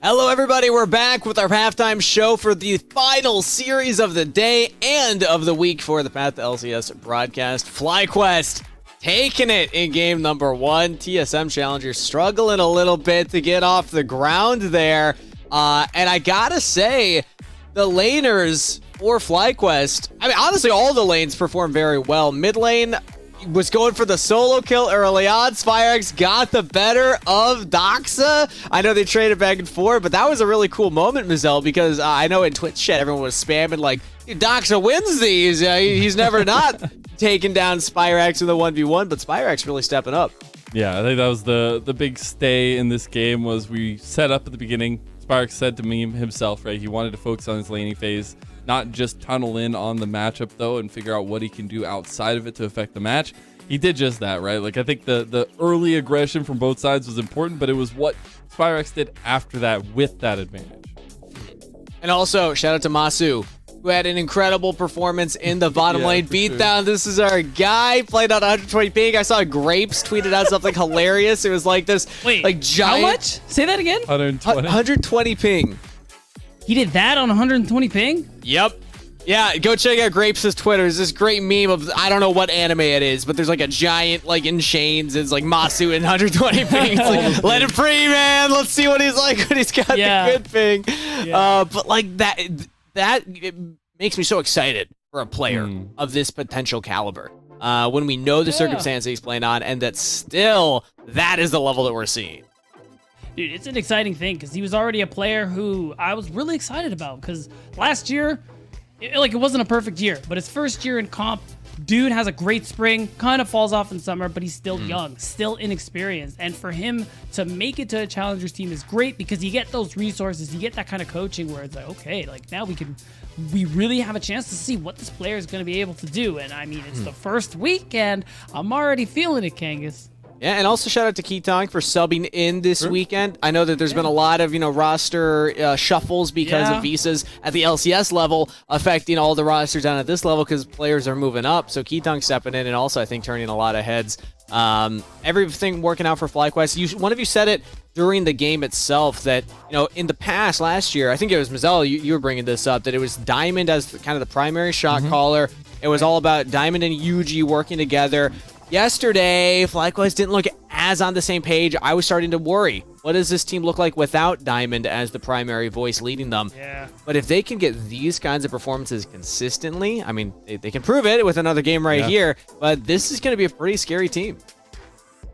Hello, everybody. We're back with our halftime show for the final series of the day and of the week for the Path to LCS broadcast. FlyQuest taking it in game number 1. TSM Challengers struggling a little bit to get off the ground there. And I gotta say, the laners for FlyQuest, I mean, honestly, all the lanes performed very well. Mid lane was going for the solo kill early on. SpireX got the better of Doxa. I know they traded back and forth, but that was a really cool moment, Mizzell, because I know in Twitch chat everyone was spamming like, Doxa wins these. He's never not taken down SpireX in the 1v1, but SpireX really stepping up. Yeah, I think that was the big stay in this game was we set up at the beginning. SpireX said to me himself, right, he wanted to focus on his laning phase, not just tunnel in on the matchup though and figure out what he can do outside of it to affect the match. He did just that, right? Like I think the early aggression from both sides was important, but it was what SpireX did after that with that advantage. And also, shout out to Masu, who had an incredible performance in the bottom lane beatdown. Sure. This is our guy, played on 120 ping. I saw Grapes tweeted out something hilarious. It was like this, like giant. How much? Say that again. 120 ping. He did that on 120 ping? Yep. Yeah, go check out Grapes' Twitter. There's this great meme of, I don't know what anime it is, but there's like a giant, like in chains. It's like Masu in 120 ping. It's like, let him free, man. Let's see what he's like when he's got the good ping. Yeah. But like that it makes me so excited for a player of this potential caliber. When we know the circumstance he's playing on, and that still, that is the level that we're seeing. Dude, it's an exciting thing because he was already a player who I was really excited about because last year, it wasn't a perfect year, but his first year in comp, dude has a great spring, kind of falls off in summer, but he's still young, still inexperienced. And for him to make it to a Challengers team is great because you get those resources, you get that kind of coaching where it's like, okay, like now we really have a chance to see what this player is going to be able to do. And I mean, it's the first week and I'm already feeling it, Kangas. Yeah, and also shout out to Keetong for subbing in this weekend. I know that there's been a lot of, roster shuffles because of visas at the LCS level affecting all the rosters down at this level because players are moving up. So Keetong stepping in and also, I think, turning a lot of heads. Everything working out for FlyQuest. One of you said it during the game itself that, in the past, last year, I think it was Mazzella, you were bringing this up, that it was Diamond as kind of the primary shot caller. It was all about Diamond and Yuji working together. Yesterday, FlyQuest didn't look as on the same page. I was starting to worry. What does this team look like without Diamond as the primary voice leading them? Yeah. But if they can get these kinds of performances consistently, I mean, they can prove it with another game right here, but this is going to be a pretty scary team.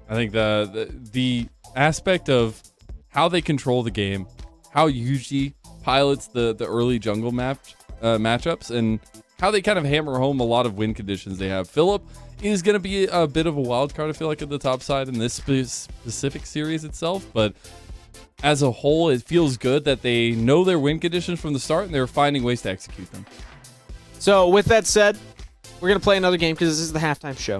I think the aspect of how they control the game, how Yuji pilots the early jungle matchups, and how they kind of hammer home a lot of win conditions they have. Philip is going to be a bit of a wild card, I feel like, at the top side in this specific series itself. But as a whole, it feels good that they know their win conditions from the start and they're finding ways to execute them. So with that said, we're going to play another game because this is the halftime show.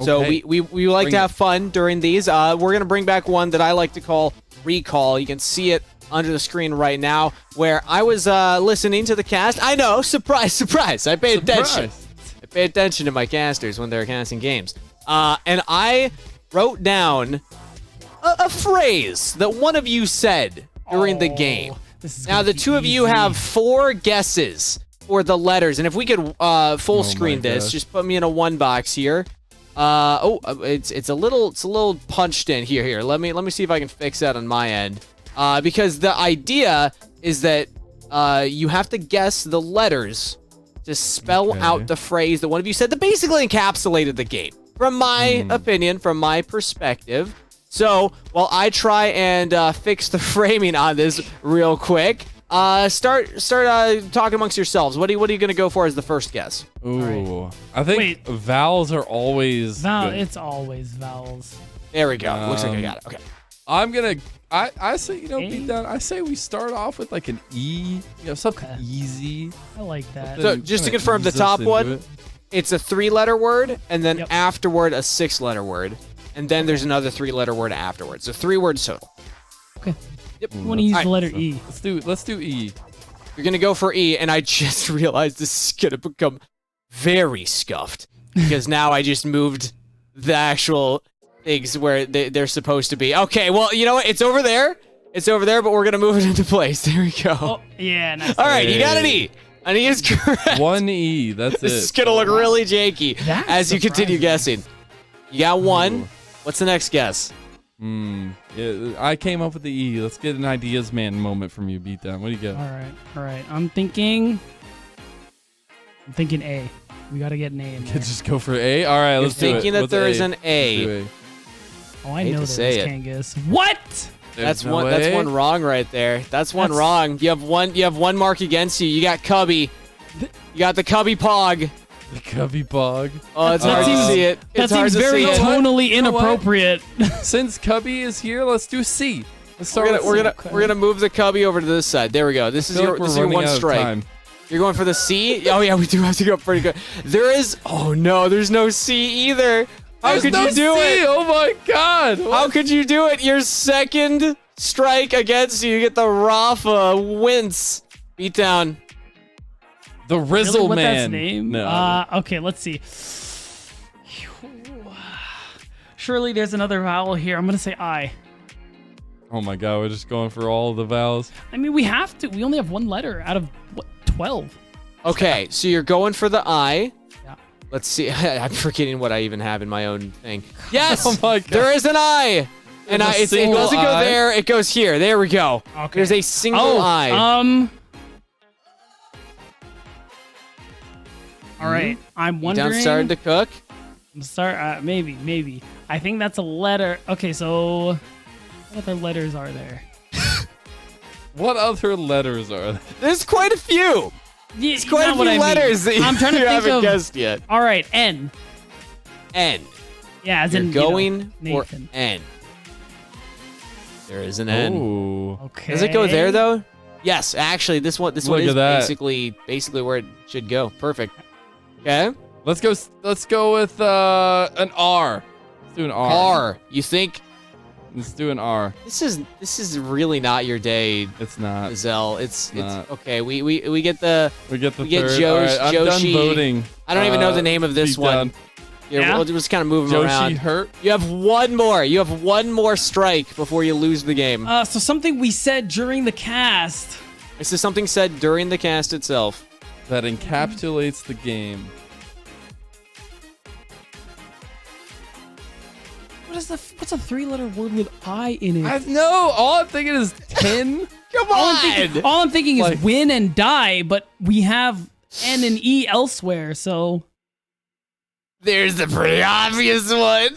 Okay. So we like to have fun during these. We're going to bring back one that I like to call Recall. You can see it under the screen right now where I was listening to the cast. I know, surprise. I paid attention. I pay attention to my casters when they're casting games. And I wrote down a phrase that one of you said during the game. Now, the two of you have 4 guesses for the letters. And if we could full screen this, just put me in a 1 box here. It's a little punched in here. Let me see if I can fix that on my end. Because the idea is that you have to guess the letters to spell out the phrase that one of you said that basically encapsulated the game. From my opinion, from my perspective. So, while I try and fix the framing on this real quick, start talking amongst yourselves. What are you going to go for as the first guess? Ooh, I think vowels are always good. It's always vowels. There we go. Looks like I got it. Okay. I say, beat down. I say we start off with like an E, something easy. I like that. So just to confirm, the top one, it's a 3-letter word, and then afterward a 6-letter word, and then there's another 3-letter word afterwards. So 3 words total. Okay. Yep. I want to use the letter E. Let's do E. You're gonna go for E, and I just realized this is gonna become very scuffed because now I just moved the actual things where they're supposed to be. Okay, well, you know what? It's over there. It's over there, but we're gonna move it into place. There we go. Oh, yeah, nice. All right, you got an E. An E is correct. 1 E. That's This it. is gonna look really janky That's as you continue surprising. guessing. You got 1. Ooh. What's the next guess? Yeah, I came up with the E. Let's get an ideas man moment from you, Beatdown. What do you got? All right. I'm thinking A. We gotta get an A in there. Just go for A. All right, let's do it. Thinking that What's there A? is an A. Let's do Oh, I Hate know to this. say it. Can't guess. What? A. That's There's no one. That's A? one wrong right there. That's one That's- wrong. You have one. You have one mark against you. You got Cubby. You got the Cubby Pog. The Cubby Bog. Oh, it's That hard to seems- see it. That It's hard seems to very see it. tonally You know what? inappropriate. Since Cubby is here, let's do C. Let's start with We're gonna move the Cubby over to this side. There we go. This is I feel your like we're this is your running one out of strike. time. You're going for the C. Oh yeah, we do have to go pretty good. There is. Oh no, there's no C either. How There's could no you do C. it? Oh my God. How could you do it? Your second strike against you. You get the Rafa wince. Beat down. The Really? Rizzle What Man. that's name? No. Okay, let's see. Surely there's another vowel here. I'm gonna say I. Oh my God, we're just going for all the vowels. I mean, we have to. We only have one letter out of what 12. Okay, so you're going for the I. Yeah. Let's see. I'm forgetting what I even have in my own thing. Yes, Oh my God. there is an I. And There's a it single doesn't go I? there. It goes here. There we go. Okay. There's a single I. All right. I'm You wondering. done started to cook? Maybe. I think that's a letter. Okay, so what other letters are there? What other letters are there? There's quite a few. It's quite a few letters that I'm trying to you think haven't of. guessed yet. All right, N. N. Yeah, as You're in going for Nathan. N. There is an N. Oh. Okay. Does it go there though? Yes, actually, this one Look is at that. basically where it should go. Perfect. Okay. Let's go with an R. Let's do an R. R. You think Let's do an R. this is really not your day, It's not. Zell. It's not. okay. We get the. We get the We get third. Josh- All right, I'm done Joshi. voting. I don't even know the name of this Beat one. down. Yeah? We'll just kind of move them Joshi around. hurt. You have one more. You have one more strike before you lose the game. So something we said during the cast. This is something said during the cast itself. That encapsulates the game. What's a 3-letter word with I in it? All I'm thinking is 10. Come All I'm thinking is Like- win and die, but we have N and E elsewhere, so There's the pretty obvious one.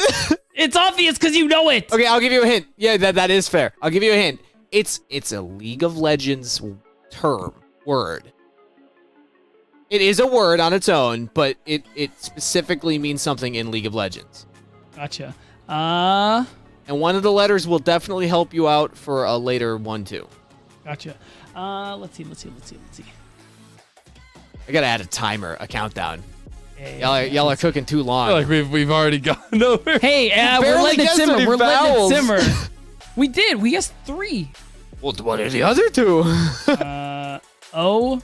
it's obvious because you know it. Okay, I'll give you a hint. Yeah, that is fair. I'll give you a hint. It's a League of Legends word. It is a word on its own, but it specifically means something in League of Legends. Gotcha. And one of the letters will definitely help you out for a later one too. Gotcha. Let's see. I gotta add a timer, a countdown. Yeah, Y'all are cooking too long. I feel like we've already gone nowhere. Hey, we're barely letting it guessed simmer. any We're vowels. letting it simmer. We did. We guessed 3. Well, what are the other two? O.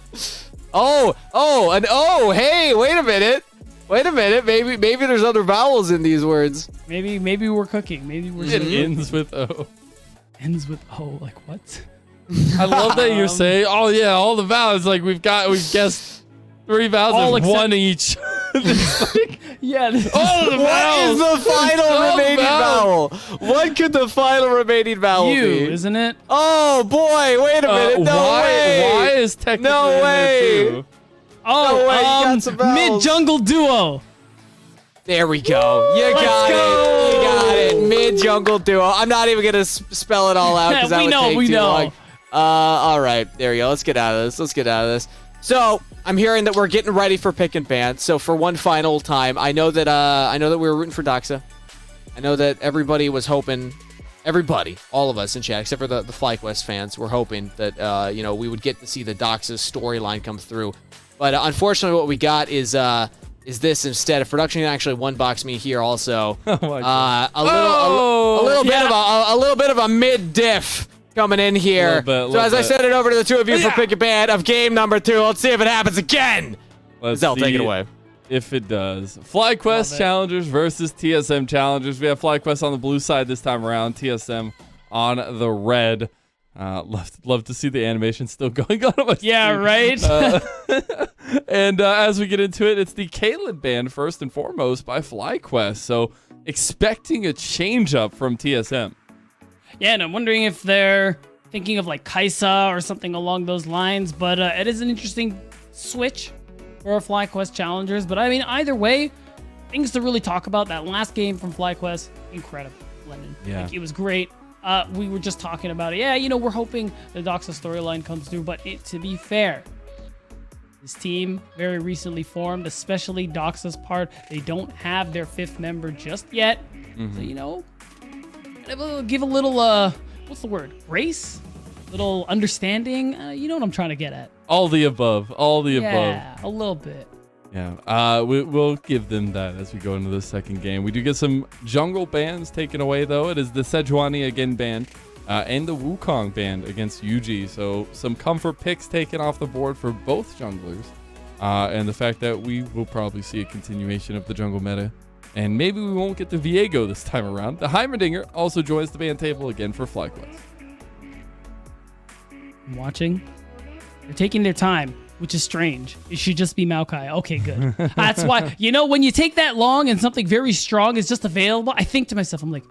Oh, an O. Hey, wait a minute. Maybe there's other vowels in these words. Maybe we're cooking. Maybe we're It ends with O. ends with O. Like what? I love that you're saying, oh yeah, all the vowels. Like we've guessed 3 vowels All and except- 1 each. Yeah. All the What is vowels. the final All the remaining vowel? What could the final remaining vowel You, be? isn't it? Oh boy, wait a minute. No way. Why is technically No in there way. too? Oh, No way, you got some vowels. mid-jungle duo. There we go. You got it. You got it. Mid-jungle duo. I'm not even going to spell it all out because that We would know, take we too know. long. All right. There we go. Let's get out of this. So, I'm hearing that we're getting ready for pick and ban. So, for one final time, I know that we were rooting for Doxa. I know that everybody was hoping, all of us in chat, except for the FlyQuest fans, were hoping that we would get to see the Doxa storyline come through. But unfortunately, what we got is this instead. If production can actually one-box me here also. Oh my God. A little bit of a mid-diff coming in here. Little So as I bit. send it over to the two of you for pick a ban of game number 2, let's see if it happens again. Let's Zell, take see it away. If it does. FlyQuest Love it. Challengers versus TSM Challengers. We have FlyQuest on the blue side this time around. TSM on the red. Love to see the animation still going on my Yeah, screen. right? And as we get into it, it's the Caitlyn ban first and foremost by FlyQuest. So expecting a change up from TSM. Yeah, and I'm wondering if they're thinking of like Kaisa or something along those lines. But it is an interesting switch for FlyQuest Challengers. But I mean, either way, things to really talk about. That last game from FlyQuest, incredible, Lennon. Yeah. Like, it was great. We were just talking about it. Yeah, you know, we're hoping the Doxa storyline comes through. But to be fair, this team very recently formed, especially Doxa's part. They don't have their 5th member just yet. So, you know, give a little, what's the word? Grace? Little understanding? You know what I'm trying to get at. All the above. All the above. Yeah, a little bit. Yeah, we'll give them that as we go into the second game. We do get some jungle bans taken away, though. It is the Sejuani again banned, and the Wukong banned against Yuji. So some comfort picks taken off the board for both junglers, and the fact that we will probably see a continuation of the jungle meta. And maybe we won't get the Viego this time around. The Heimerdinger also joins the ban table again for FlyQuest. I'm watching. They're taking their time, which is strange. It should just be Maokai. Okay, good. That's why, you know, when you take that long and something very strong is just available, I think to myself, I'm like,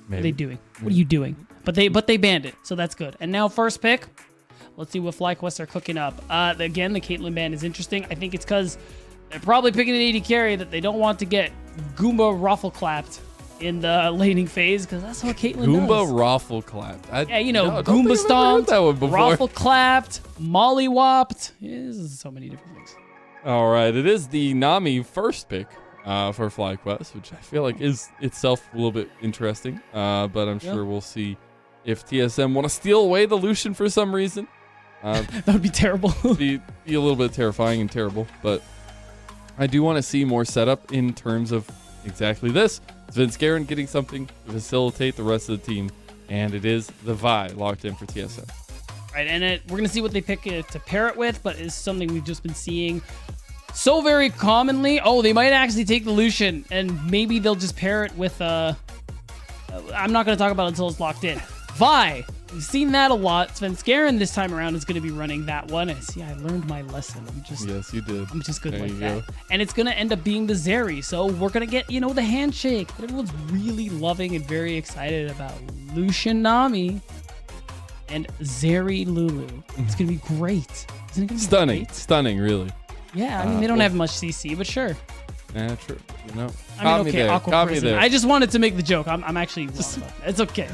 what are they doing? What are you doing? But they banned it, so that's good. And now first pick, let's see what FlyQuest are cooking up. Again, the Caitlyn ban is interesting. I think it's because they're probably picking an AD carry that they don't want to get Goomba raffle clapped in the laning phase, because that's what Caitlyn Goomba does. raffle clapped. Yeah, you know, Goomba stomped, that one before. raffle clapped, molly whopped. There's so many different things. All right, it is the Nami first pick for FlyQuest, which I feel like is itself a little bit interesting, but I'm sure we'll see if TSM want to steal away the Lucian for some reason. That would be terrible. be a little bit terrifying and terrible, but I do want to see more setup in terms of exactly this. Svenskeren getting something to facilitate the rest of the team, and it is the Vi locked in for TSM. Right, and we're going to see what they pick to pair it with, but it's something we've just been seeing so very commonly. Oh, they might actually take the Lucian, and maybe they'll just pair it with, I'm not going to talk about it until it's locked in. Vi, we've seen that a lot. Svenskeren this time around is going to be running that one. And see, I learned my lesson. Yes, you did. I'm just good there like that. And it's going to end up being the Zeri. So we're going to get, you know, the handshake. But everyone's really loving and very excited about Lucian Nami and Zeri Lulu. It's going to be great. Isn't it going to be Stunning. great? Stunning, really. Yeah, I mean, they don't have much CC, but sure. Yeah, true. No. I mean, okay, Aqua Prison. I just wanted to make the joke. I'm actually wrong about that. It's okay.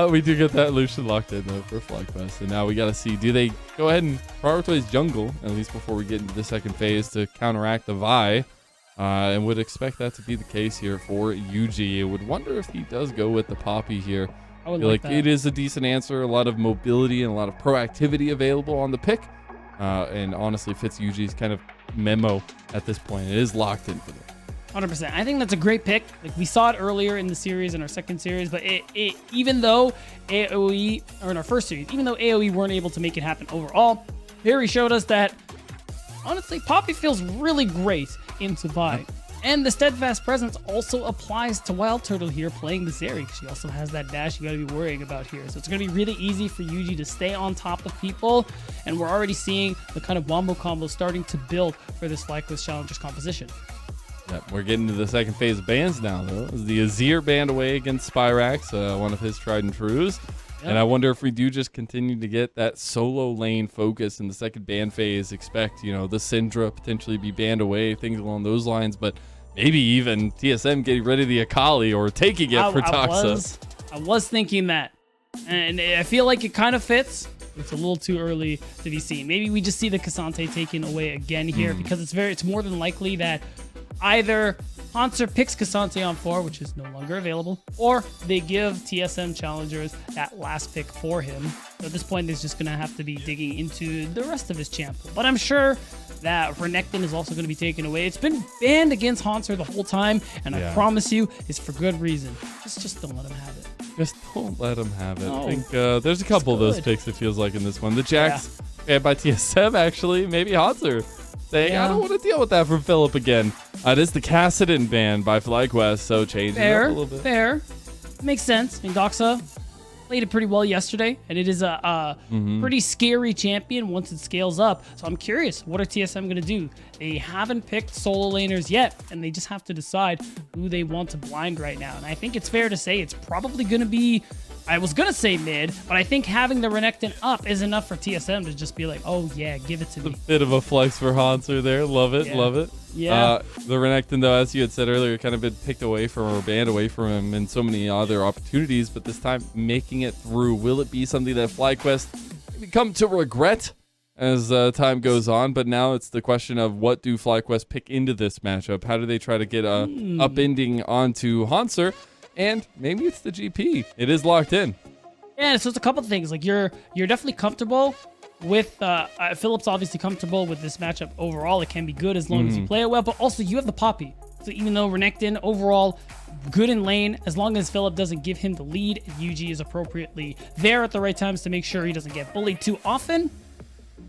We do get that Lucian locked in, though, for FlyQuest. And now we got to see, do they go ahead and prioritize jungle, at least before we get into the second phase, to counteract the Vi? And would expect that to be the case here for Yuji. I would wonder if he does go with the Poppy here. I would feel like like that. it is a decent answer, a lot of mobility and a lot of proactivity available on the pick. And honestly fits Yuji's kind of memo at this point. It is locked in for them. 100%. I think that's a great pick. Like, we saw it earlier in the series, in our second series, but it even though AoE, or in our first series, even though AoE weren't able to make it happen overall, Harry showed us that, honestly, Poppy feels really great into Vi. And the steadfast presence also applies to Wild Turtle here playing the Zeri. She also has that dash you got to be worrying about here. So it's going to be really easy for Yuji to stay on top of people. And we're already seeing the kind of wombo combo starting to build for this FlyQuest Challengers composition. Yep, we're getting to the second phase of bans now, though. As the Azir banned away against Spyrax, one of his tried and trues. Yep. And I wonder if we do just continue to get that solo lane focus in the second ban phase. Expect, you know, the Syndra potentially be banned away, things along those lines. But maybe even TSM getting rid of the Akali or taking it for Doxa. I was thinking that. And I feel like it kind of fits. It's a little too early to be seen. Maybe we just see the Cassante taken away again here because it's more than likely that either Hanser picks Cassante on 4, which is no longer available, or they give TSM Challengers that last pick for him. So at this point, he's just going to have to be digging into the rest of his champ. But I'm sure that Renekton is also going to be taken away. It's been banned against Hanser the whole time, and I promise you, it's for good reason. Just don't let him have it. Just don't let him have it. No. I think there's a couple of those picks, it feels like, in this one. The Jax banned by TSM, actually. Maybe Hanser saying, I don't want to deal with that from Philip again. It is the Kassadin ban by FlyQuest, so changing it up a little bit. Fair. Makes sense. I mean, Doxa, played it pretty well yesterday, and it is a pretty scary champion once it scales up. So I'm curious, what are TSM going to do? They haven't picked solo laners yet, and they just have to decide who they want to blind right now. And I think it's fair to say it's probably going to be, I was going to say mid, but I think having the Renekton up is enough for TSM to just be like, oh yeah, give it to me. A bit of a flex for Hanser there. Love it, love it. Yeah. The Renekton, though, as you had said earlier, kind of been picked away from or banned away from him in so many other opportunities, but this time making it through. Will it be something that FlyQuest maybe come to regret as time goes on? But now it's the question of what do FlyQuest pick into this matchup? How do they try to get a upending onto Hanser? And maybe it's the GP. It is locked in. Yeah, so it's a couple of things. Like you're definitely comfortable with Philip's obviously comfortable with this matchup overall. It can be good as long as you play it well, but also you have the Poppy. So even though Renekton overall good in lane, as long as Philip doesn't give him the lead, Yuji is appropriately there at the right times to make sure he doesn't get bullied too often.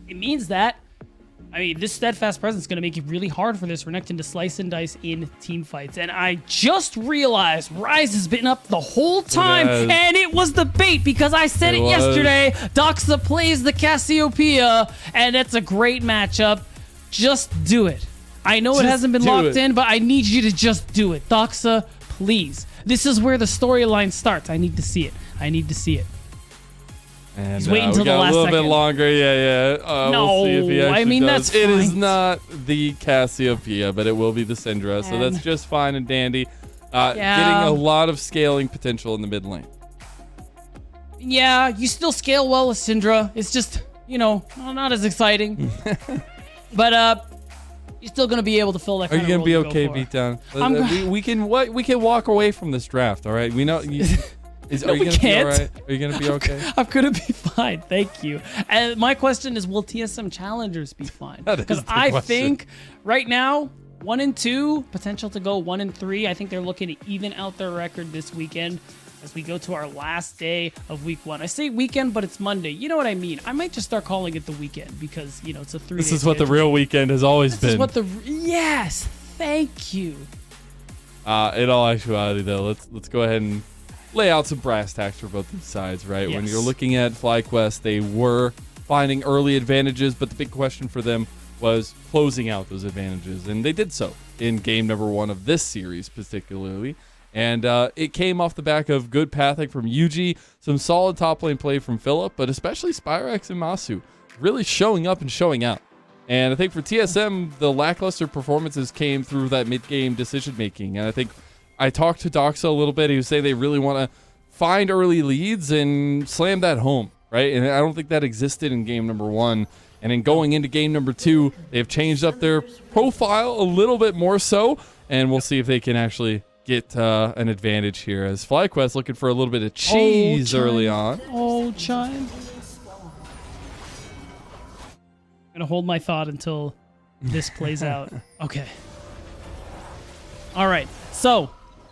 It means that, I mean, this steadfast presence is going to make it really hard for this Renekton to slice and dice in team fights. And I just realized Ryze has been up the whole time, and it was the bait because I said it yesterday. Doxa plays the Cassiopeia, and it's a great matchup. Just do it. I know it hasn't been locked in, but I need you to just do it. Doxa, please. This is where the storyline starts. I need to see it. I need to see it. And he's waiting until the last second. A little bit longer, yeah. No, we'll see if he I mean, does. that's fine. It is not the Cassiopeia, but it will be the Syndra, so that's just fine and dandy. Getting a lot of scaling potential in the mid lane. Yeah, you still scale well with Syndra. It's just, you know, not as exciting. But you're still going to be able to fill that kind of role. Are you going to be okay, Beatdown? We can walk away from this draft, all right? We know... No, we can't. Are you going to be okay? I'm going to be fine. Thank you. And my question is, will TSM Challengers be fine? Because I think right now, 1 and 2, potential to go 1 and 3. I think they're looking to even out their record this weekend as we go to our last day of week 1. I say weekend, but it's Monday. You know what I mean? I might just start calling it the weekend because, you know, it's a 3-day This is what the real weekend has always been. This is what the... Yes. Thank you. In all actuality, though, let's go ahead and lay out some brass tacks for both these sides, right? Yes. When you're looking at FlyQuest, they were finding early advantages, but the big question for them was closing out those advantages, and they did so in game number 1 of this series particularly. And it came off the back of good pathing from Yuji, some solid top lane play from Philip, but especially Spyrex and Masu really showing up and showing out. And I think for TSM, the lackluster performances came through that mid-game decision-making, and I think I talked to Doxa a little bit. He was saying they really want to find early leads and slam that home, right? And I don't think that existed in game number 1. And in going into game number 2, they've changed up their profile a little bit more so, and we'll see if they can actually get an advantage here as FlyQuest looking for a little bit of cheese early on. Oh, Chime. I'm going to hold my thought until this plays out. Okay. All right. So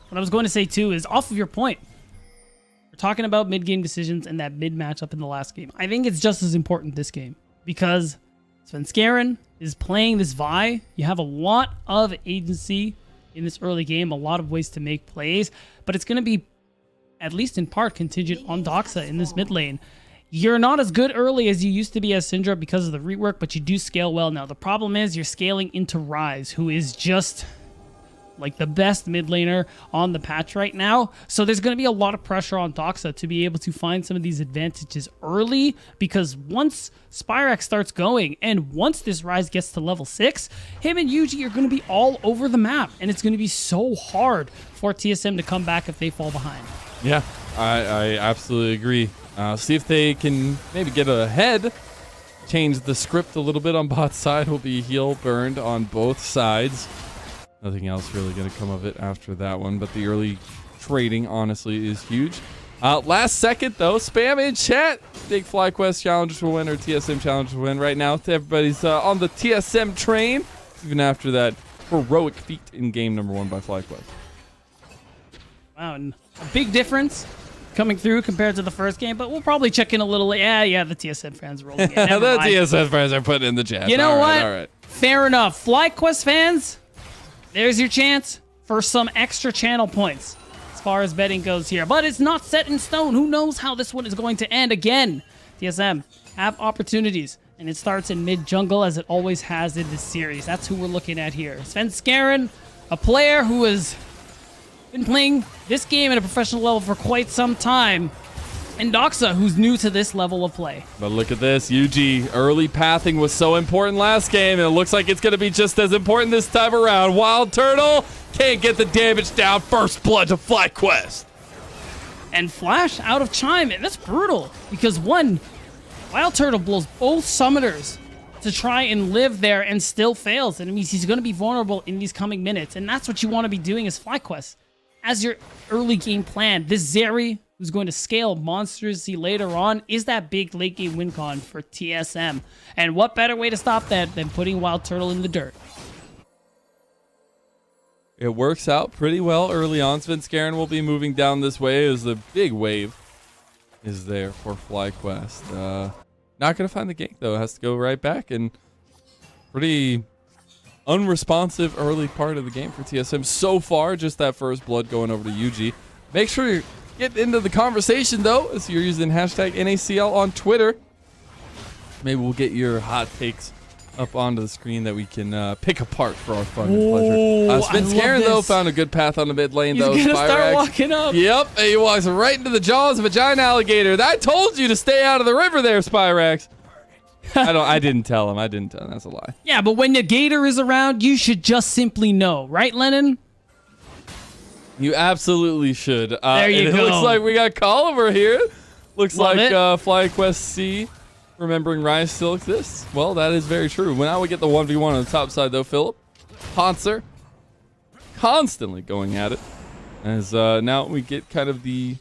what I was going to say, too, is off of your point, we're talking about mid-game decisions and that mid-matchup in the last game. I think it's just as important this game because Svenskeren is playing this Vi. You have a lot of agency in this early game, a lot of ways to make plays, but it's going to be, at least in part, contingent on Doxa in this mid lane. You're not as good early as you used to be as Syndra because of the rework, but you do scale well now. The problem is you're scaling into Ryze, who is just like the best mid laner on the patch right now. So there's going to be a lot of pressure on Doxa to be able to find some of these advantages early, because once Spyrex starts going and once this Ryze gets to level 6, him and Yuji are going to be all over the map, and it's going to be so hard for TSM to come back if they fall behind. Yeah, I absolutely agree. See if they can maybe get ahead, change the script a little bit on bot side. Will be heal burned on both sides. Nothing else really going to come of it after that one, but the early trading, honestly, is huge. Last second, though, spam in chat. Big FlyQuest Challengers will win, or TSM Challengers will win right now. Everybody's on the TSM train, even after that heroic feat in game number 1 by FlyQuest. Wow, and a big difference coming through compared to the first game, but we'll probably check in a little. Yeah, the TSM fans are rolling in. The TSM fans are putting in the chat. You know all what? All right. Fair enough. FlyQuest fans, there's your chance for some extra channel points. far as betting goes here. But it's not set in stone. Who knows how this one is going to end again? TSM have opportunities, and it starts in mid-jungle as it always has in this series. That's who we're looking at here. Svenskeren, a player who has been playing this game at a professional level for quite some time, and Doxa, who's new to this level of play. But look at this, UG. Early pathing was so important last game, and it looks like it's going to be just as important this time around. Wild Turtle can't get the damage down. First blood to FlyQuest. And Flash out of Chime, and that's brutal, because one, Wild Turtle blows both summoners to try and live there and still fails. And it means he's going to be vulnerable in these coming minutes, and that's what you want to be doing as FlyQuest. As your early game plan, this Zeri, who's going to scale monstrosity later on, is that big late game win con for TSM. And what better way to stop that than putting Wild Turtle in the dirt? It works out pretty well early on. Svenskeren will be moving down this way as the big wave is there for FlyQuest. Not going to find the gank, though. Has to go right back. And pretty unresponsive early part of the game for TSM. So far, just that first blood going over to UG. Make sure you get into the conversation, though, as you're using hashtag NACL on Twitter. Maybe we'll get your hot takes up onto the screen that we can pick apart for our fun and pleasure. Svenskeren, though, found a good path on the mid lane, though. He's going to start walking up. Yep, he walks right into the jaws of a giant alligator. I told you to stay out of the river there, Spyrax. I didn't tell him. That's a lie. Yeah, but when the gator is around, you should just simply know. Right, Lennon? You absolutely should. There you go. It looks like we got Colliver here. Looks Love like it. FlyQuest C, remembering Rise still exists. Well, that is very true. Well, now we get the 1v1 on the top side, though, Philip. Hanser constantly going at it. As now we get kind of the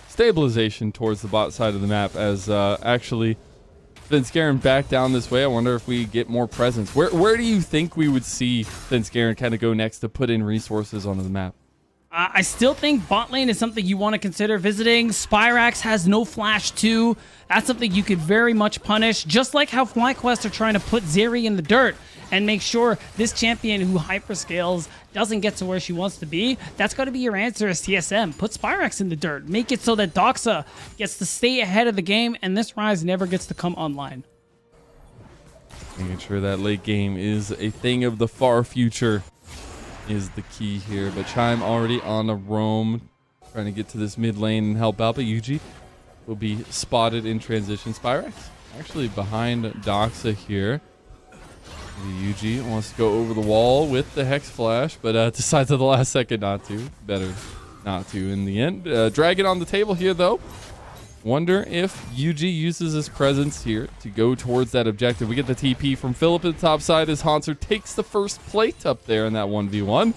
stabilization towards the bot side of the map as actually Svenskeren back down this way. I wonder if we get more presence. Where do you think we would see Svenskeren kind of go next to put in resources onto the map? I still think bot lane is something you want to consider visiting. Spyrax has no flash too. That's something you could very much punish. Just like how FlyQuest are trying to put Zeri in the dirt and make sure this champion who hyperscales doesn't get to where she wants to be. That's got to be your answer as TSM. Put Spyrax in the dirt. Make it so that Doxa gets to stay ahead of the game and this Rise never gets to come online. Making sure that late game is a thing of the far future is the key here. But Chime already on a roam, trying to get to this mid lane and help out. But UG will be spotted in transition. Spyrax actually behind Doxa here. The UG wants to go over the wall with the Hex Flash, but decides at the last second not to. Better not to in the end. Dragon on the table here, though. Wonder if UG uses his presence here to go towards that objective. We get the TP from Philip at the top side as Hanser takes the first plate up there in that 1v1.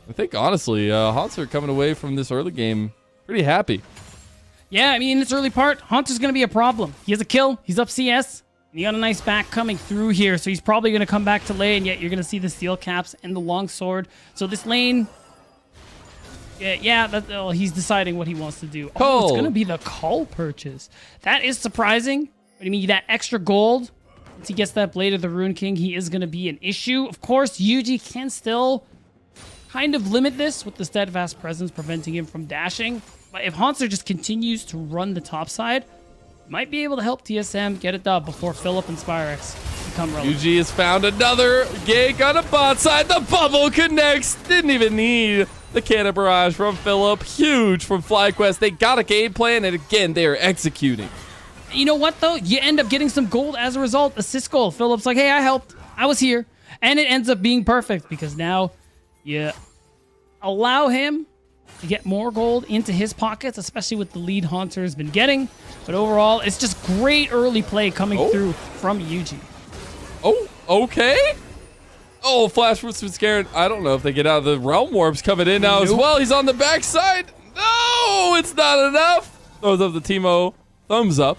I think, honestly, Hanser coming away from this early game pretty happy. Yeah, I mean, in this early part, Hanser's going to be a problem. He has a kill. He's up CS. And you got a nice back coming through here, so he's probably going to come back to lane, yet you're going to see the steel caps and the long sword. So this lane... Yeah, he's deciding what he wants to do. Oh, it's going to be the Cull purchase. That is surprising. But I mean, that extra gold, once he gets that Blade of the Rune King, he is going to be an issue. Of course, UG can still kind of limit this with the steadfast presence preventing him from dashing. But if Hanser just continues to run the top side, might be able to help TSM get it done before Philip and Spyrax become relevant. UG has found another gank on the bot side. The bubble connects. Didn't even need the cannon barrage from Philip. Huge from FlyQuest. They got a game plan, and again, they are executing. You know what, though? You end up getting some gold as a result. Assist goal. Philip's like, hey, I helped. I was here. And it ends up being perfect because now you allow him to get more gold into his pockets, especially with the lead Hanser has been getting. But overall, it's just great early play coming through from UG. Oh, okay. Oh, Flash was scared. I don't know if they get out of the Realm Warps coming in now as well. He's on the backside. No, it's not enough. Throws up the Teemo thumbs up.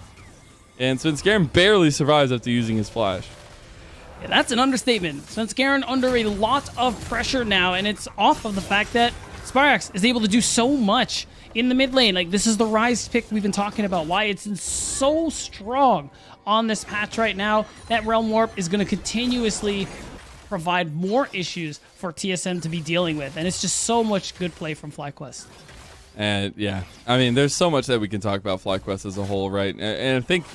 And Svenskeren barely survives after using his Flash. Yeah, that's an understatement. Svenskeren under a lot of pressure now, and it's off of the fact that Spyrax is able to do so much in the mid lane. Like, this is the Rise pick we've been talking about, why it's so strong on this patch right now. That Realm Warp is going to continuously provide more issues for TSM to be dealing with, and it's just so much good play from FlyQuest. And yeah, I mean, there's so much that we can talk about FlyQuest as a whole, right? And I think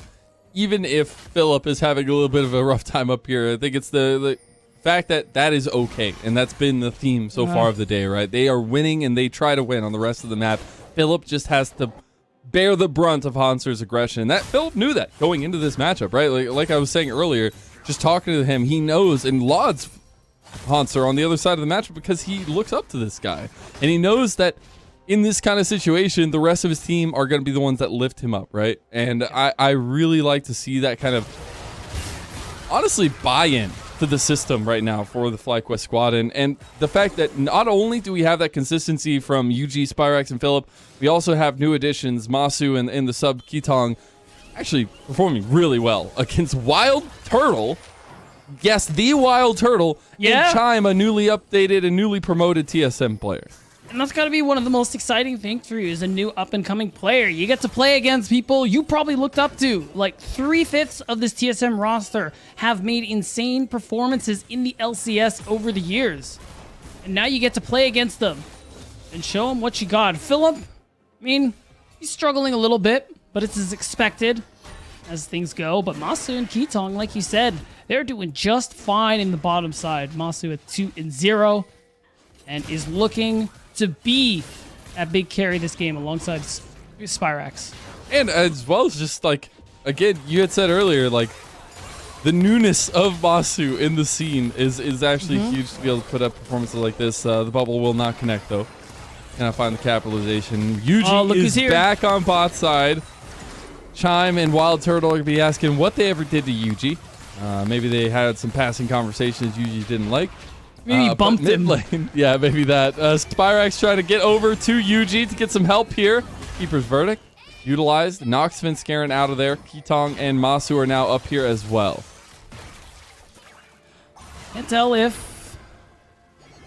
even if Philip is having a little bit of a rough time up here, I think it's the fact that that is okay. And that's been the theme so far of the day, right? They are winning and they try to win on the rest of the map. Philip just has to bear the brunt of Hanser's aggression. That Philip knew that going into this matchup, right? Like I was saying earlier, just talking to him, he knows and lauds Hanser on the other side of the matchup because he looks up to this guy. And he knows that in this kind of situation, the rest of his team are going to be the ones that lift him up, right? And I really like to see that kind of, honestly, buy-in to the system right now for the FlyQuest squad. And the fact that not only do we have that consistency from UG, Spyrax, and Philip, we also have new additions, Masu and the sub Kitong, actually performing really well against Wild Turtle. Yes, the Wild Turtle. Yeah. And Chime, a newly updated and newly promoted TSM player. And that's got to be one of the most exciting things for you as a new up-and-coming player. You get to play against people you probably looked up to. Like 3/5 of this TSM roster have made insane performances in the LCS over the years. And now you get to play against them and show them what you got. Philip, I mean, he's struggling a little bit, but it's as expected as things go. But Masu and Kitong, like you said, they're doing just fine in the bottom side. Masu at 2-0 and is looking to be a big carry this game alongside Spyrax. And as well as just like, again, you had said earlier, like the newness of Masu in the scene is actually huge to be able to put up performances like this. The bubble will not connect though. Cannot find the capitalization. Yuji is back on bot side. Chime and Wild Turtle are going to be asking what they ever did to Yuji. Maybe they had some passing conversations Yuji didn't like. Maybe bumped him. Lane, yeah, maybe that. Spyrax trying to get over to Yuji to get some help here. Keeper's verdict utilized. Knocks Scarin out of there. Kitong and Masu are now up here as well. Can't tell if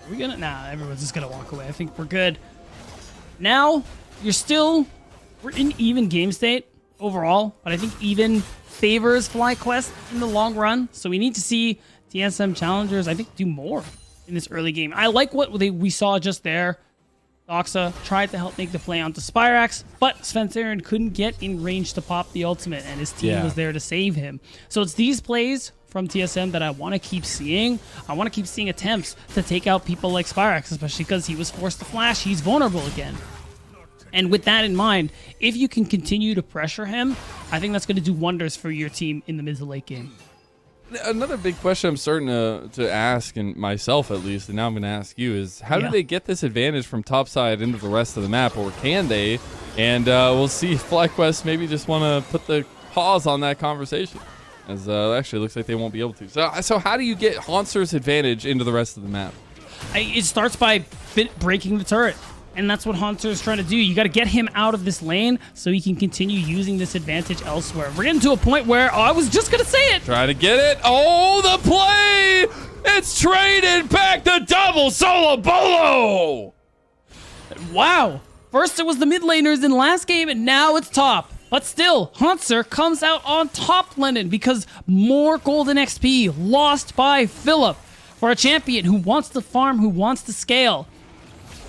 we're gonna. Nah, everyone's just gonna walk away. I think we're good. Now we're in even game state overall, but I think even favors FlyQuest in the long run. So we need to see TSM Challengers, I think, do more in this early game. I like what we saw just there. Doxa tried to help make the play onto Spyrax, but Svenserin couldn't get in range to pop the ultimate, and his team was there to save him. So it's these plays from TSM that I want to keep seeing. I want to keep seeing attempts to take out people like Spyrax, especially because he was forced to flash. He's vulnerable again. And with that in mind, if you can continue to pressure him, I think that's going to do wonders for your team in the mid to late game. Another big question I'm starting to ask, and myself at least, and now I'm going to ask you, is how do they get this advantage from topside into the rest of the map, or can they? And we'll see if FlyQuest maybe just want to put the pause on that conversation, as actually looks like they won't be able to. So how do you get Hanser's advantage into the rest of the map? It starts by breaking the turret. And that's what Hanser is trying to do. You got to get him out of this lane so he can continue using this advantage elsewhere. We're getting to a point where, I was just going to say it. Try to get it. Oh, the play. It's traded back to double solo bolo. Wow. First it was the mid laners in last game, and now it's top. But still, Hanser comes out on top, Lennon, because more golden XP lost by Philip for a champion who wants to farm, who wants to scale.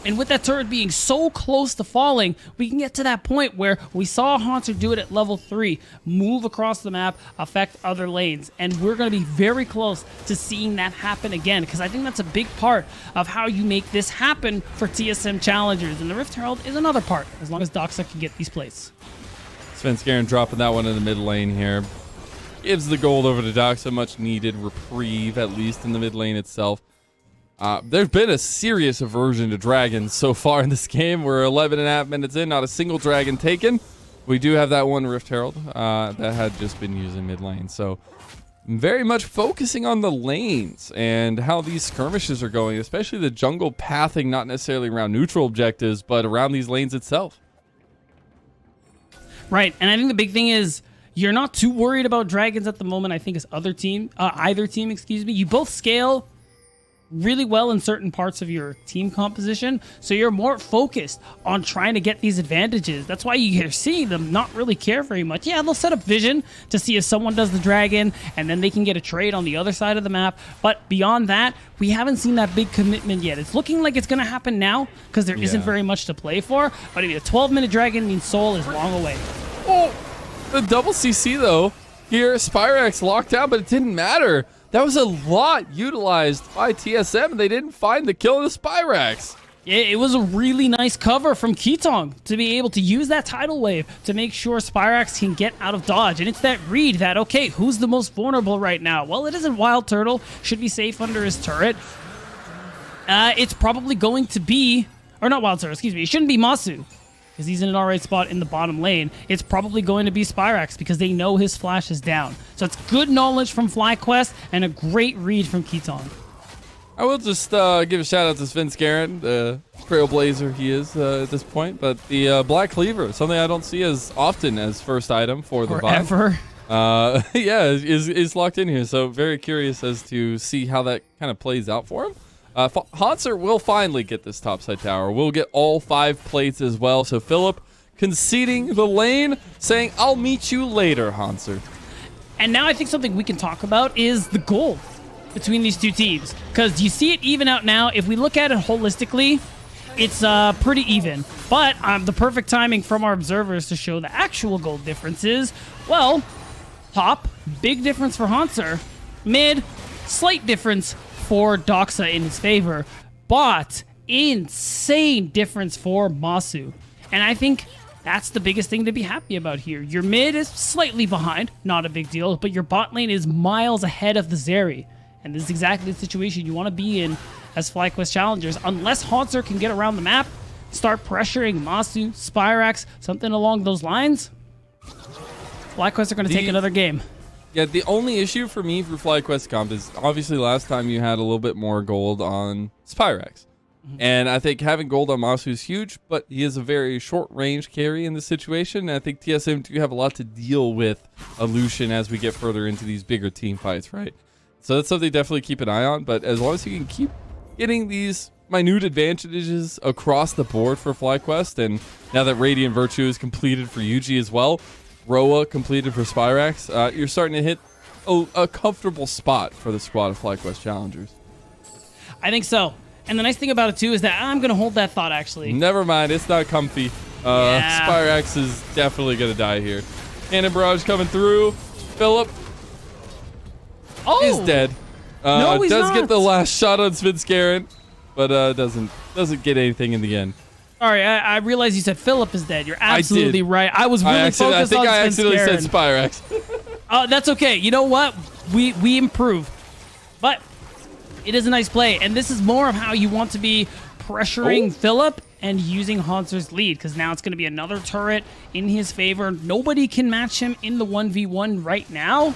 And with that turret being so close to falling, we can get to that point where we saw Hanser do it at level 3, move across the map, affect other lanes. And we're going to be very close to seeing that happen again, because I think that's a big part of how you make this happen for TSM Challengers. And the Rift Herald is another part, as long as Doxa can get these plays. Svenserin dropping that one in the mid lane here. Gives the gold over to Doxa, much needed reprieve, at least in the mid lane itself. There's been a serious aversion to dragons so far in this game. We're 11.5 minutes in, not a single dragon taken. We do have that one Rift Herald that had just been used in mid lane. So very much focusing on the lanes and how these skirmishes are going, especially the jungle pathing, not necessarily around neutral objectives, but around these lanes itself. Right, and I think the big thing is you're not too worried about dragons at the moment, I think, as either team, excuse me. You both scale really well in certain parts of your team composition, so you're more focused on trying to get these advantages. That's why you're seeing them not really care very much. Yeah, they'll set up vision to see if someone does the dragon, and then they can get a trade on the other side of the map. But beyond that, we haven't seen that big commitment yet. It's looking like it's going to happen now because there isn't very much to play for. But I mean, a 12-minute dragon means Soul is long away. Oh, the double CC though. Here, Spyrax locked out, but it didn't matter. That was a lot utilized by TSM, and they didn't find the kill of the Spyrax. It was a really nice cover from Ketong to be able to use that tidal wave to make sure Spyrax can get out of dodge. And it's that read that, okay, who's the most vulnerable right now? Well, it isn't Wild Turtle. Should be safe under his turret. It's probably going to be, or not Wild Turtle, excuse me. It shouldn't be Masu, because he's in an alright spot in the bottom lane. It's probably going to be Spyrax because they know his flash is down. So it's good knowledge from FlyQuest and a great read from Ketong. I will just give a shout out to Sven Skaren, the trailblazer he is at this point. But the Black Cleaver, something I don't see as often as first item for the Forever. Yeah, is locked in here. So very curious as to see how that kind of plays out for him. Hanser will finally get this topside tower. We'll get all 5 plates as well. So Philip conceding the lane, saying, I'll meet you later, Hanser. And now I think something we can talk about is the goal between these two teams. Because you see it even out now. If we look at it holistically, it's pretty even. But the perfect timing from our observers to show the actual goal differences. Well, top, big difference for Hanser. Mid, slight difference for Doxa in his favor, but insane difference for Masu. And I think that's the biggest thing to be happy about here. Your mid is slightly behind, not a big deal, but your bot lane is miles ahead of the Zeri. And this is exactly the situation you want to be in as FlyQuest challengers. Unless Hanser can get around the map, start pressuring Masu, Spyrax, something along those lines, FlyQuest are going to take another game. Yeah, the only issue for me for FlyQuest comp is obviously last time you had a little bit more gold on Spyrax. And I think having gold on Masu is huge, but he is a very short range carry in this situation. And I think TSM do have a lot to deal with Lucian as we get further into these bigger team fights, right? So that's something to definitely keep an eye on. But as long as you can keep getting these minute advantages across the board for FlyQuest, and now that Radiant Virtue is completed for Yuji as well, Roa completed for Spyrax, you're starting to hit a comfortable spot for the squad of FlyQuest challengers. I think so. And the nice thing about it, too, is that I'm going to hold that thought, actually. Never mind. It's not comfy. Spyrax is definitely going to die here. Cannon Barrage coming through. Philip is dead. No, he's does not. get the last shot on Svenskaren, but doesn't get anything in the end. Sorry, I realized you said Philip is dead. You're absolutely right. I was really focused on I think I accidentally said Svenskaren. Spyrax. That's okay. You know what? We improve. But it is a nice play. And this is more of how you want to be pressuring Philip and using Hanser's lead. Because now it's going to be another turret in his favor. Nobody can match him in the 1v1 right now.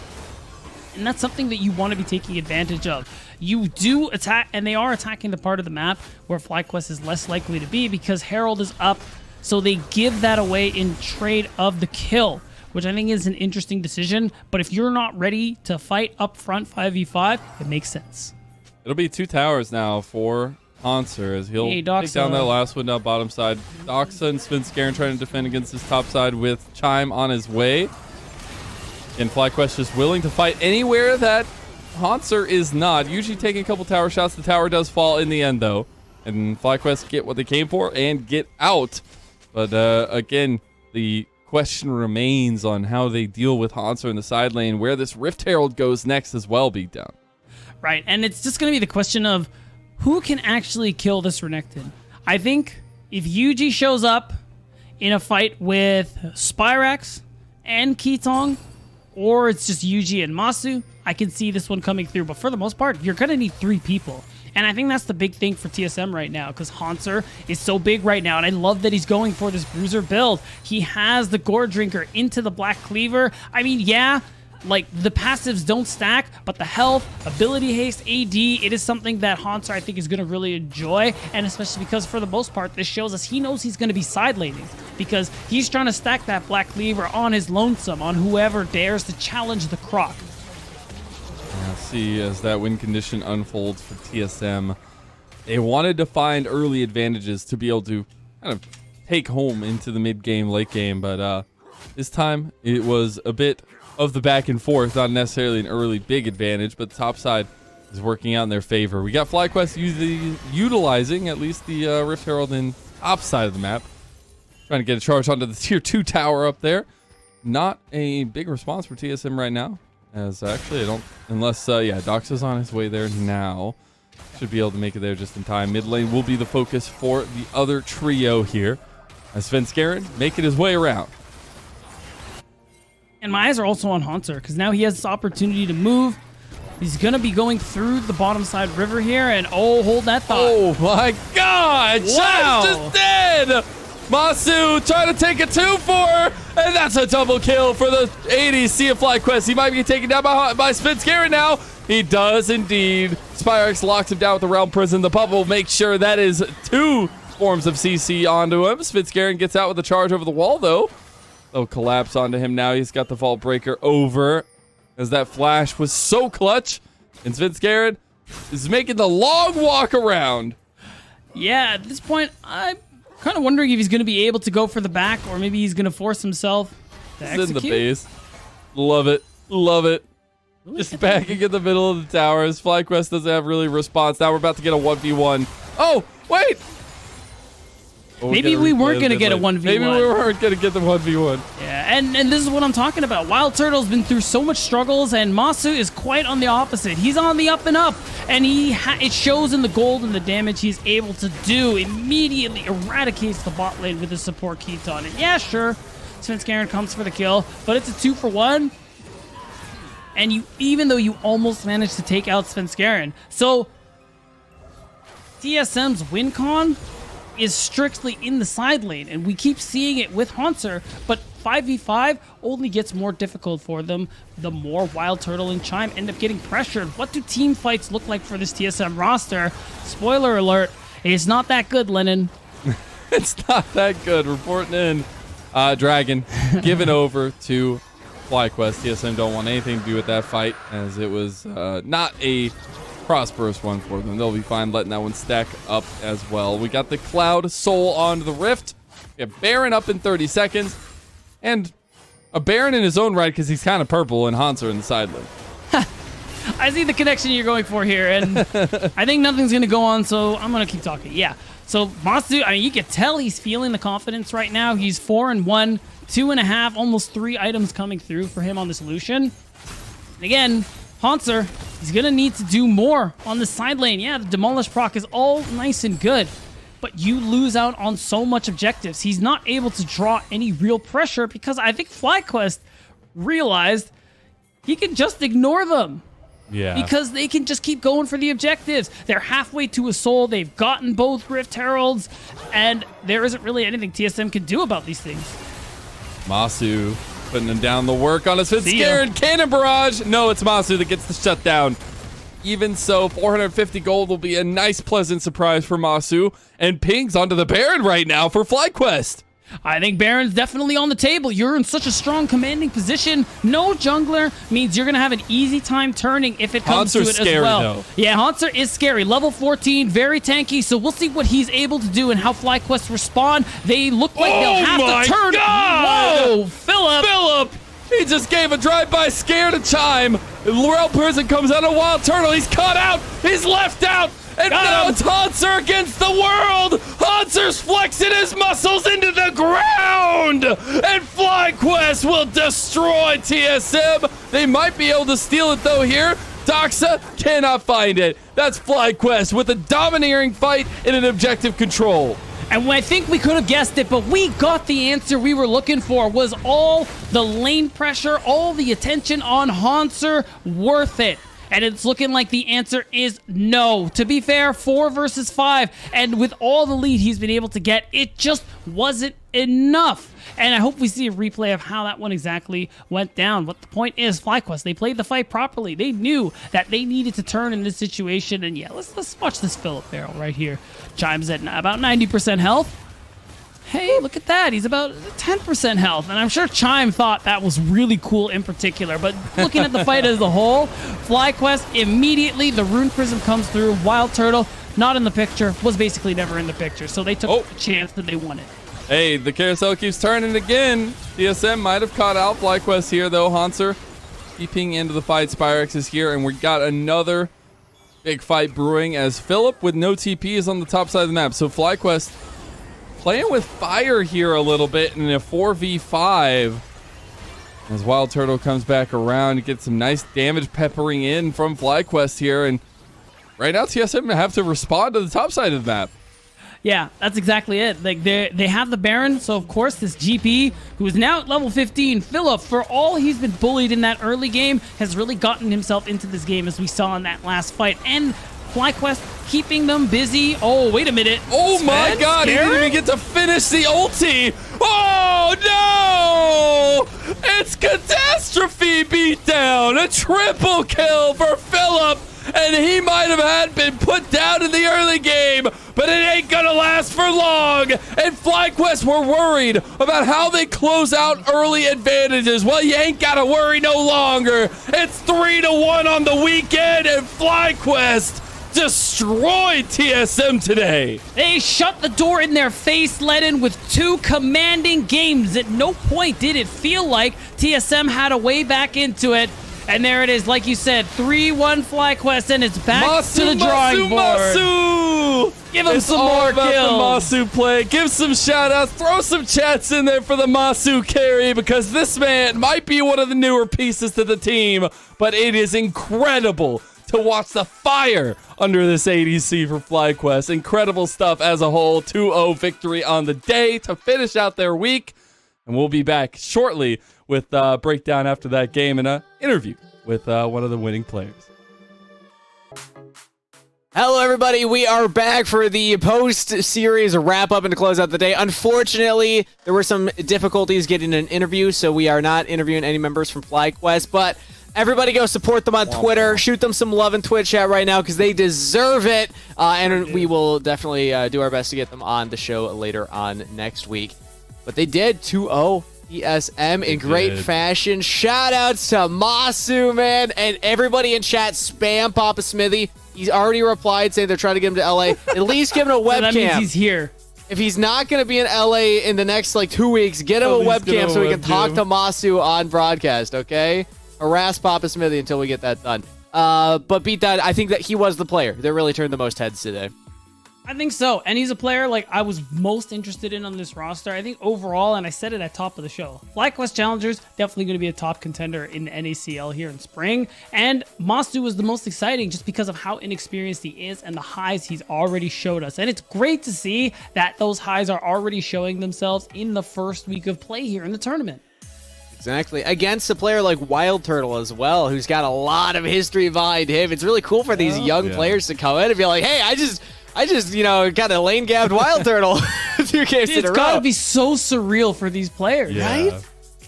And that's something that you want to be taking advantage of. You do attack, and they are attacking the part of the map where FlyQuest is less likely to be because Herald is up. So they give that away in trade of the kill, which I think is an interesting decision. But if you're not ready to fight up front 5v5, it makes sense. It'll be 2 towers now for Hanser as he'll take Doxa down that last one down bottom side. Doxa and Svenskaren trying to defend against his top side with Chime on his way. And FlyQuest just willing to fight anywhere that Hanser is not. Usually taking a couple tower shots. The tower does fall in the end, though. And FlyQuest get what they came for and get out. But again, the question remains on how they deal with Hanser in the side lane, where this Rift Herald goes next as well, Beatdown. Right, and it's just going to be the question of who can actually kill this Renekton. I think if Yuji shows up in a fight with Spyrax and Ketong, or it's just Yuji and Masu, I can see this one coming through. But for the most part, you're going to need 3 people. And I think that's the big thing for TSM right now, because Hanser is so big right now, and I love that he's going for this Bruiser build. He has the Gore Drinker into the Black Cleaver. I mean, yeah, like, the passives don't stack, but the health, ability haste, AD, it is something that Hanser, I think, is going to really enjoy, and especially because, for the most part, this shows us he knows he's going to be side laning, because he's trying to stack that Black Cleaver on his lonesome, on whoever dares to challenge the Croc. Yes. see as that win condition unfolds for TSM. They wanted to find early advantages to be able to kind of take home into the mid game, late game, but this time it was a bit of the back and forth, not necessarily an early big advantage, but the top side is working out in their favor. We got FlyQuest utilizing at least the Rift Herald in top side of the map, trying to get a charge onto the tier 2 tower up there. Not a big response for TSM right now, as actually I don't, unless yeah, Dox is on his way there now. Should be able to make it there just in time. Mid lane will be the focus for the other trio here, as Svenskeren making his way around. And my eyes are also on Haunter, because now he has this opportunity to move. He's going to be going through the bottom side river here, and oh, hold that thought. Oh my god! Wow. Shot's just dead! Masu trying to take a 2-4, and that's a double kill for the 80 Sea of FlyQuest. He might be taken down by Svenskeren now. He does indeed. Spyrex locks him down with the Realm Prison. The bubble makes sure that is 2 forms of CC onto him. Svenskeren gets out with a charge over the wall, though. They'll collapse onto him now. He's got the Vault Breaker over, as that flash was so clutch. And Svenskeren is making the long walk around. Yeah, at this point, I'm kind of wondering if he's going to be able to go for the back, or maybe he's going to force himself to execute. In the base. Love it. Love it. Really? Just backing in the middle of the towers. FlyQuest doesn't have really response. Now we're about to get a 1v1. Oh, wait! Oh, maybe we weren't going to get a 1v1. Maybe we weren't going to get the 1v1. Yeah, and this is what I'm talking about. Wild Turtle's been through so much struggles, and Masu is quite on the opposite. He's on the up and up, and it shows in the gold and the damage he's able to do. Immediately eradicates the bot lane with his support Keaton. And yeah, sure, Svenskeren comes for the kill, but it's a 2-for-1. And even though you almost managed to take out Svenskeren. So TSM's win con is strictly in the side lane, and we keep seeing it with Haunter, but 5v5 only gets more difficult for them the more Wild Turtle and Chime end up getting pressured. What do team fights look like for this TSM roster? Spoiler alert, it's not that good, Lennon. It's not that good. Reporting in. Dragon given over to FlyQuest. TSM don't want anything to do with that fight, as it was not a prosperous one for them. They'll be fine letting that one stack up as well. We got the Cloud Soul onto the Rift. We have Baron up in 30 seconds. And a Baron in his own right, because he's kind of purple, and Haunter in the side lane. I see the connection you're going for here, and I think nothing's going to go on, so I'm going to keep talking. Yeah. So Masu, I mean, you can tell he's feeling the confidence right now. He's 4-1, 2.5, almost 3 items coming through for him on the solution. And again, Haunter, he's going to need to do more on the side lane. Yeah, the Demolish proc is all nice and good, but you lose out on so much objectives. He's not able to draw any real pressure because I think FlyQuest realized he can just ignore them. Yeah. Because they can just keep going for the objectives. They're halfway to a soul. They've gotten both Rift Heralds, and there isn't really anything TSM can do about these things. Masu putting him down the work on his Scared Cannon Barrage. No, it's Masu that gets the shutdown. Even so, 450 gold will be a nice, pleasant surprise for Masu. And pings onto the Baron right now for FlyQuest. I think Baron's definitely on the table. You're in such a strong commanding position. No jungler means you're going to have an easy time turning if it comes Haunter's to it scary, as well. Though. Yeah, Haunter is scary. Level 14, very tanky, so we'll see what he's able to do and how FlyQuest respond. They look like they'll have to turn. God! Whoa, Philip! He just gave a drive-by scare to Chime. Realm Prison comes out of Wild Turtle. He's caught out. He's left out. And now it's Haunter against the world! Haunter's flexing his muscles into the ground! And FlyQuest will destroy TSM! They might be able to steal it though here. Doxa cannot find it. That's FlyQuest with a domineering fight and an objective control. And I think we could have guessed it, but we got the answer we were looking for. Was all the lane pressure, all the attention on Haunter worth it? And it's looking like the answer is no. To be fair, 4 versus 5. And with all the lead he's been able to get, it just wasn't enough. And I hope we see a replay of how that one exactly went down. But the point is, FlyQuest, they played the fight properly. They knew that they needed to turn in this situation. And yeah, let's watch this Philip barrel right here. Chimes at about 90% health. hey, look at that. He's about 10% health. And I'm sure Chime thought that was really cool in particular. But looking at the fight as a whole, FlyQuest, immediately the Rune Prism comes through. Wild Turtle, not in the picture, was basically never in the picture. So they took a chance that they won it. Hey, the carousel keeps turning again. TSM might have caught out FlyQuest here, though. Hanser keeping into the fight. Spyrex is here, and we got another big fight brewing as Philip with no TP is on the top side of the map. So FlyQuest playing with fire here a little bit in a 4v5. As Wild Turtle comes back around, you get some nice damage peppering in from FlyQuest here, and right now TSM have to respond to the top side of the map. Yeah, that's exactly it. Like they have the Baron, so of course this GP, who is now at level 15, Philip, for all he's been bullied in that early game, has really gotten himself into this game as we saw in that last fight. And FlyQuest keeping them busy. Oh, wait a minute. Oh my god, he didn't even get to finish the ulti. Oh no! It's catastrophe beatdown. A triple kill for Philip. And he might have had been put down in the early game, but it ain't gonna last for long. And FlyQuest were worried about how they close out early advantages. Well, you ain't gotta worry no longer. It's 3-1 on the weekend, and FlyQuest destroyed TSM today. They shut the door in their face, led in with 2 commanding games. At no point did it feel like TSM had a way back into it. And there it is, like you said, 3-1 FlyQuest, and it's back to the drawing board. Give him some more kills. The Masu play. Give some shout-outs. Throw some chats in there for the Masu carry, because this man might be one of the newer pieces to the team, but it is incredible to watch the fire under this ADC for FlyQuest. Incredible stuff as a whole. 2-0 victory on the day to finish out their week. And we'll be back shortly with a breakdown after that game and an interview with one of the winning players. Hello, everybody. We are back for the post-series wrap-up and to close out the day. Unfortunately, there were some difficulties getting an interview, so we are not interviewing any members from FlyQuest, but everybody go support them on Twitter. Shoot them some love in Twitch chat right now because they deserve it, and we will definitely do our best to get them on the show later on next week. But they did 2-0 TSM in great fashion. Shout outs to Masu, man, and everybody in chat spam Papa Smithy. He's already replied saying they're trying to get him to LA. At least give him a webcam. So that means he's here. If he's not going to be in LA in the next 2 weeks, get him a webcam so we can talk to Masu on broadcast, okay? Harass Papa Smithy until we get that done. But beat that, I think that he was the player that really turned the most heads today. I think so. And he's a player like I was most interested in on this roster. I think overall, and I said it at top of the show, FlyQuest Challengers definitely going to be a top contender in the NACL here in spring. And Masu was the most exciting just because of how inexperienced he is and the highs he's already showed us. And it's great to see that those highs are already showing themselves in the first week of play here in the tournament. Exactly. Against a player like Wild Turtle as well, who's got a lot of history behind him. It's really cool for these young players to come in and be like, hey, I just kind of lane gapped Wild Turtle 2 games in a row. It's gotta be so surreal for these players, right?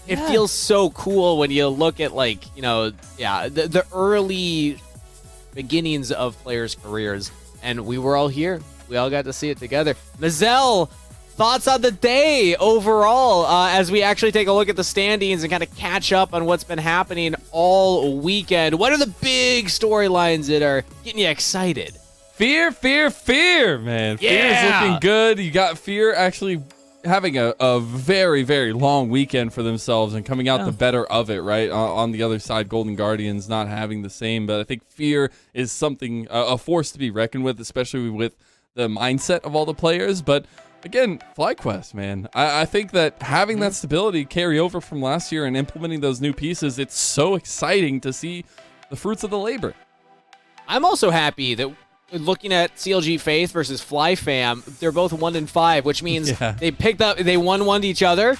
It feels so cool when you look at the early beginnings of players' careers, and we were all here. We all got to see it together. Mazel, thoughts on the day overall as we actually take a look at the standings and kind of catch up on what's been happening all weekend. What are the big storylines that are getting you excited? Fear, man. Yeah. Fear is looking good. You got Fear actually having a very, very long weekend for themselves and coming out the better of it, right? On the other side, Golden Guardians not having the same, but I think Fear is something, a force to be reckoned with, especially with the mindset of all the players. But again, FlyQuest, man. I think that having that stability carry over from last year and implementing those new pieces, it's so exciting to see the fruits of the labor. I'm also happy that looking at CLG Faith versus FlyFam, they're both 1-5, which means they won each other.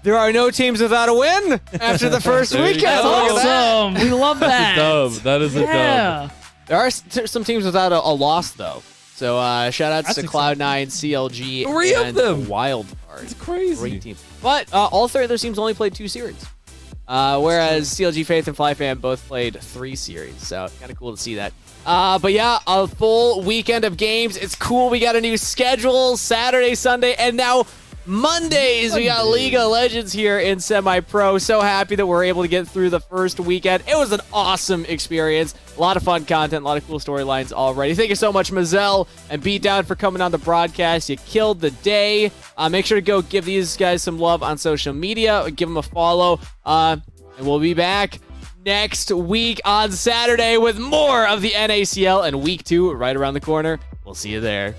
There are no teams without a win after the first weekend. Awesome. We love that. That is a dub. There are some teams without a loss, though. So shout outs to Cloud9, CLG, 3 of them. Wild Card. It's crazy. Great team. But all 3 of those teams only played 2 series. Whereas CLG Faith and FlyFam both played 3 series. So kind of cool to see that. But yeah, a full weekend of games. It's cool. We got a new schedule, Saturday, Sunday, and now Mondays, we got League of Legends here in semi-pro. So happy that we're able to get through the first weekend. It was an awesome experience. A lot of fun content, a lot of cool storylines already. Thank you so much, Mazel and Beatdown, for coming on the broadcast. You killed the day. Make sure to go give these guys some love on social media. Give them a follow. And we'll be back next week on Saturday with more of the NACL and week 2 right around the corner. We'll see you there.